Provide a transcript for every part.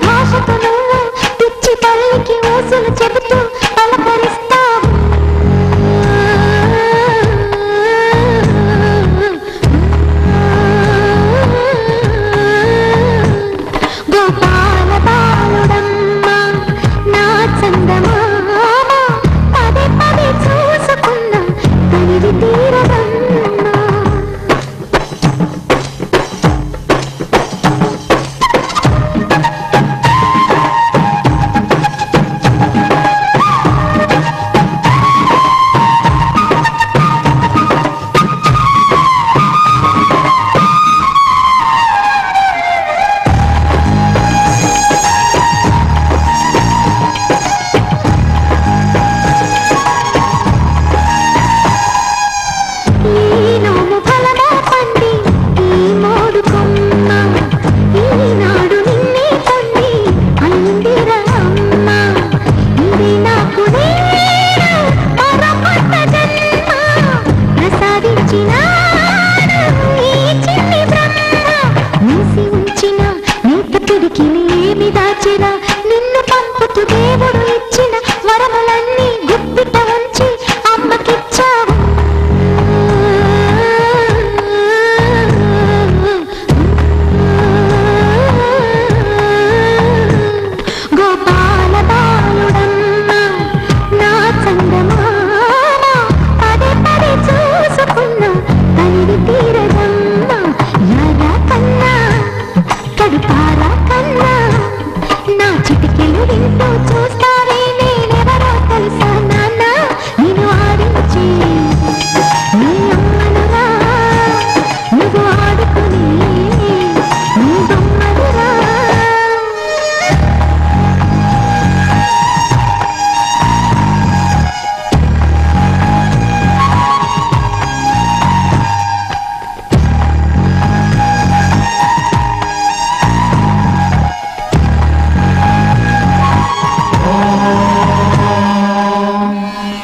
భాషతో నువ్వు పిచ్చి తల్లికి ఊసులు చెబుతూ పలకరిస్తావు. గోపాల బాలుడమ్మ నా చందమామ పదే పదే చూసుకున్నా తనివి తీరదమ్మా. నిన్ను పంపుతూ దేవుడు ఇచ్చిన వరములన్నీ గుప్పిట ఉంచి అమ్మకిచ్చావు. గోపాల బాలుడమ్మ నా చందమామ పదే పదే చూసుకున్నా తనివి తీరదమ్మ. యారా కన్నా కడుపారా కన్నా నా చిటికెలు వింటూ చూస్తావే నేనెవరో తెలుసా నాన్న. నేను ఆడించి నీ అమ్మనురా నువ్వు ఆడుకుని నీ బొమ్మనురా.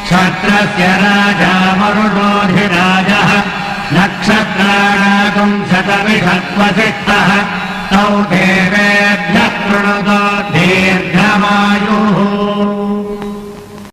क्षत्रस्य राजा मरुतोऽधिराजः नक्षत्राणागुं शतविषत्वसिक्तः तौ देवेभ्यः कृणुतो